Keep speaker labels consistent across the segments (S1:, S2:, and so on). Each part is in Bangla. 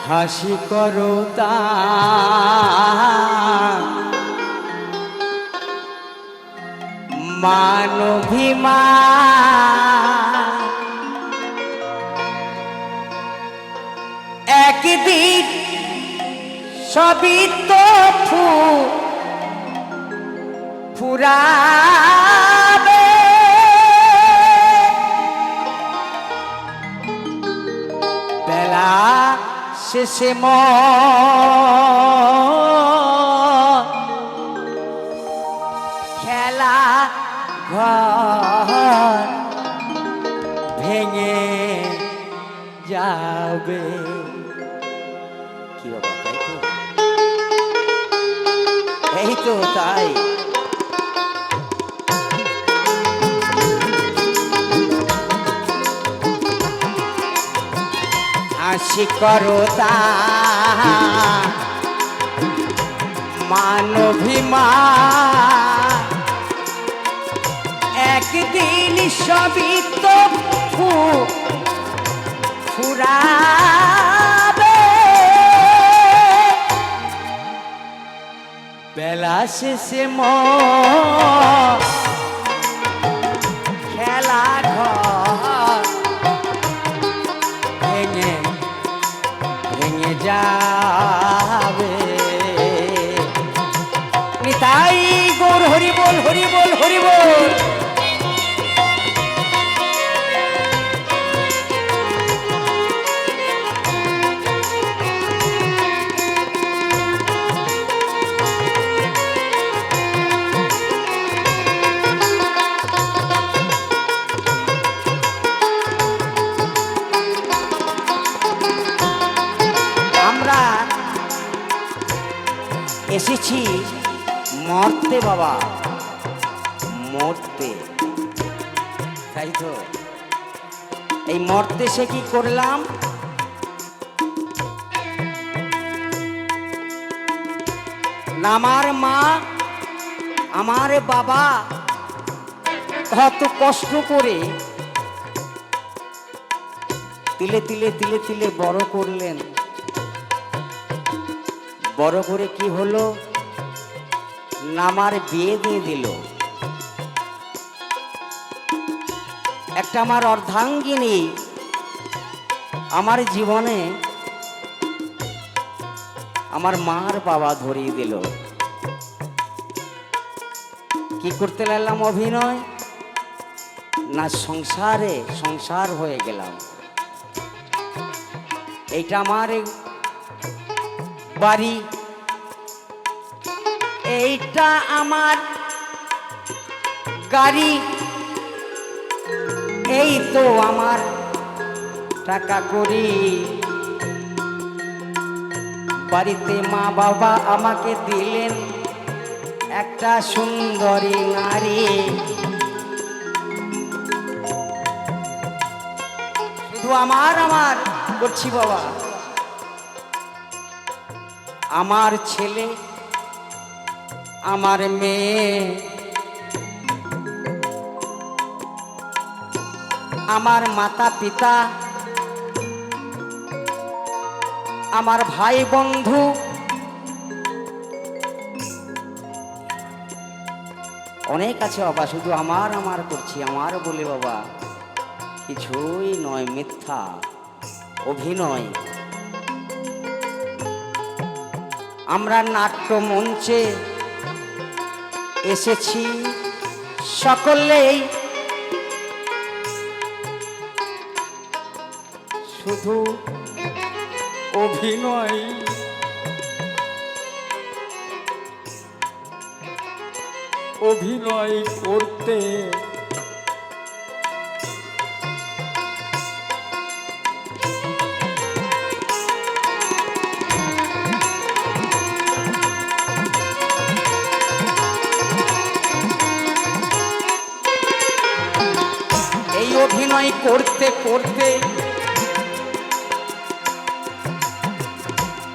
S1: হাসি করো তা মানভিমান একদিন সবই তো ফুরাবে বেলা শেষে খেলা ঘর ভেঙে যাবে। কি বাবা, তাই তো, এই তো তাই। হাসি করো তা মানভিমান একদিন সবই তো ফুরাবে বেলা শেষে খেলা ঘর ভেঙে ভেঙে যাবে। নিতাই গৌর হরি বল, হরি বল, হরি বল। এসেছি মরতে বাবা, মরতে, তাই তো। এই মরতে সে কি করলাম? না আমার মা আমার বাবা কত কষ্ট করে তিলে তিলে তিলে তিলে বড় করলেন। বড় করে কি হলো? নামার বিয়ে দিয়ে দিল। একটা আমার অর্ধাঙ্গিনী আমার জীবনে আমার মার বাবা ধরিয়ে দিল। কি করতে লাগলাম? অভিনয় না, সংসার হয়ে গেলাম। এইটা আমার বাড়ি, এইটা আমার গাড়ি, এই তো আমার টাকা করি। বাড়িতে মা বাবা আমাকে দিলেন একটা সুন্দরী নারী। শুধু আমার করছি বাবা। আমার ছেলে, আমার মেয়ে, আমার মাতা পিতা, আমার ভাই বন্ধু, অনেক আছে বাবা। শুধু আমার করছি, আমার বলে বাবা কিছুই নয়, মিথ্যা অভিনয়। আমরা নাট্য মঞ্চে এসেছি সকলেই শুধু অভিনয়। অভিনয় করতে অভিনয় করতে করতে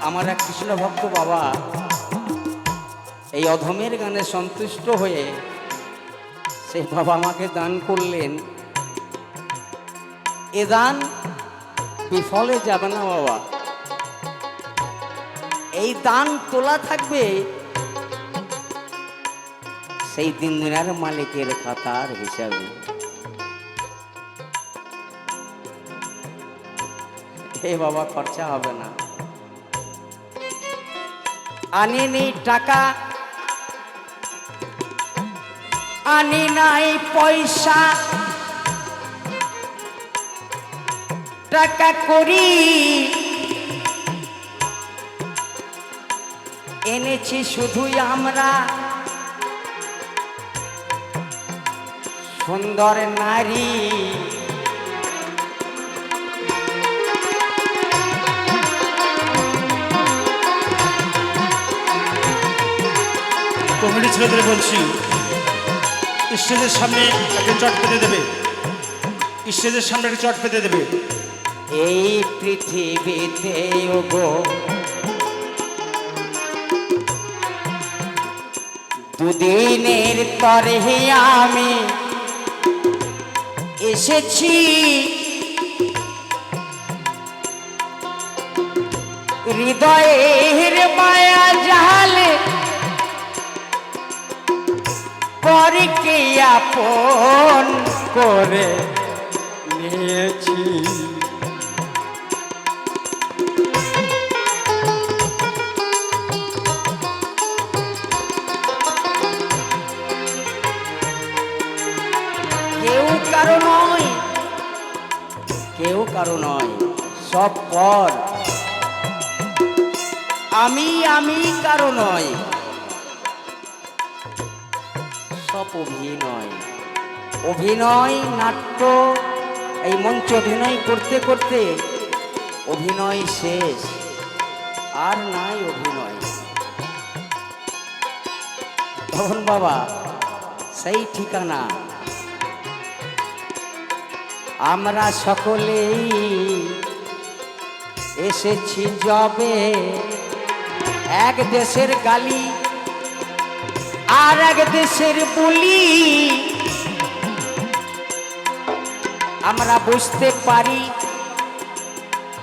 S1: আমার এক কৃষ্ণ ভক্ত বাবা এই অধমের গানে সন্তুষ্ট হয়ে সেই বাবা আমাকে দান করলেন। এ দান বিফলে যাবে না বাবা, এই দান তোলা থাকবে সেই দিন দুনিয়ার মালিকের খাতার হিসাবে। হে বাবা, খরচা হবে না। আনিনি টাকা, আনি নাই পয়সা, টাকা করি এনেছি শুধুই আমরা সুন্দর নারী।
S2: কমিটি ছেলেদের বলছি, স্টেজের সামনে একটা চট পেতে দেবে, স্টেজের সামনে একটা চট পেতে দেবে।
S1: এই পৃথিবীতে গো দুদিনের তরে আমি এসেছি, হৃদয়ের মায়া জালে পরকে আপন করে নিয়েছি। কেউ কারো নয়, কেউ কারো নয়, সব পর। আমি কারো নয়, সব অভিনয়। অভিনয় নাট্য, এই মঞ্চ অভিনয় করতে করতে অভিনয় শেষ, আর নাই অভিনয়। তখন বাবা সেই ঠিকানা আমরা সকলেই এসেছি যবে, এক দেশের গালি আর এক দেশের বলি আমরা বুঝতে পারি,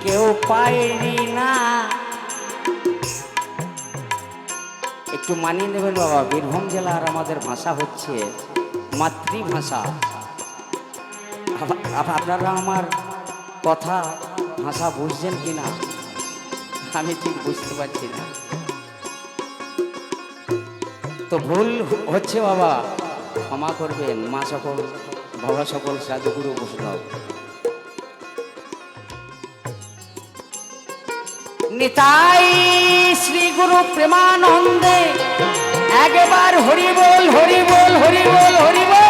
S1: কেউ পারি না। একটু মানিয়ে নেবেন বাবা, বীরভূম জেলার আমাদের ভাষা হচ্ছে মাতৃভাষা। আপনারা আমার কথা ভাষা বুঝছেন কিনা আমি ঠিক বুঝতে পারছি না, তো ভুল হচ্ছে বাবা ক্ষমা করবেন। মা সকল, বাবা সকল, সাধুগুরু বৈষ্ণব, নিতাই শ্রী গুরু প্রেমানন্দে একবার হরি বল, হরি বল, হরি বল, হরি বল।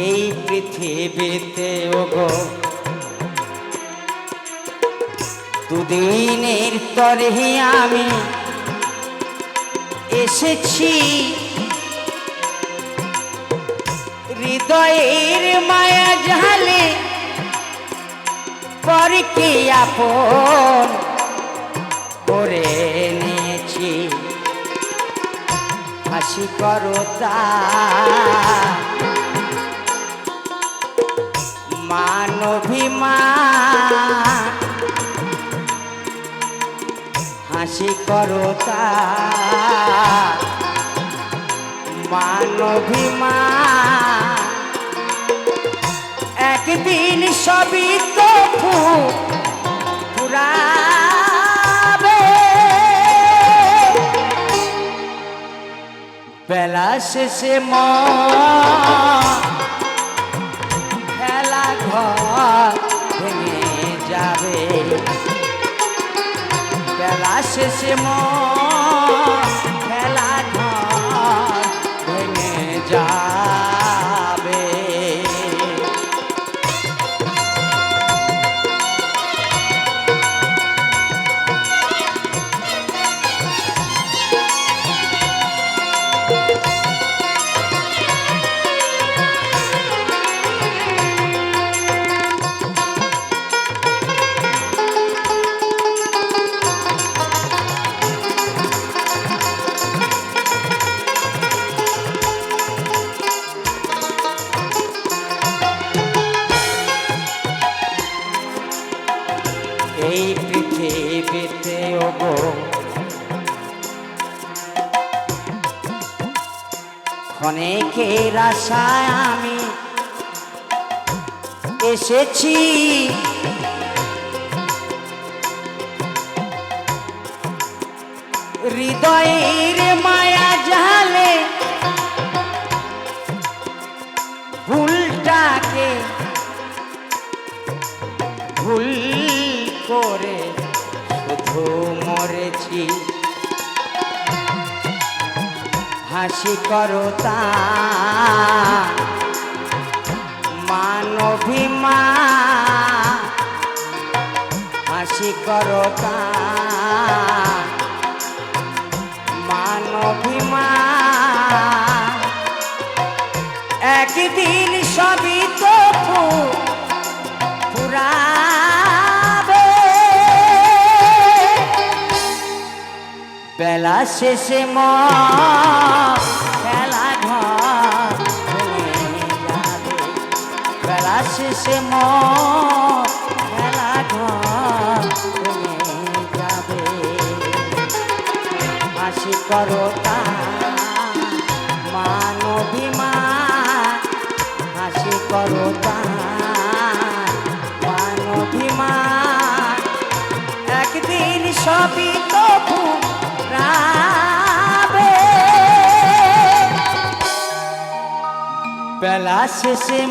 S1: এই পৃথিবীতে ওগো দুদিনের তরে আমি এসেছি, হৃদয়ের মায়া জালে পরকে আপন করে নিয়েছি। হাসি করো তা মানবিমান, হাসি করো তা মানবিমান। একদিন সবই তো ফুরাবে, বেলা শেষে খেলা ঘর ভেঙে যাবে, বেলা শেষে খেলা ঘর ভেঙে যাবে। ক্ষণেকের আশায় আমি এসেছি, হৃদয়ের মায়া জালে ভুলটাকে ভুল করে শুধু মরেছি। হাসি করো তা মানবিমান, হাসি করো তা মানবিমান। একদিন সবই তো ফুরাবে, বেলা শেষে খেলা ঘর ভেঙে যাবে, বেলা শেষে খেলা ঘর ভেঙে যাবে। হাসি করো তা মানবিমান, হাসি করো তা মানবিমান। একদিন সবই তো ফুরাবে, বেলা শেষে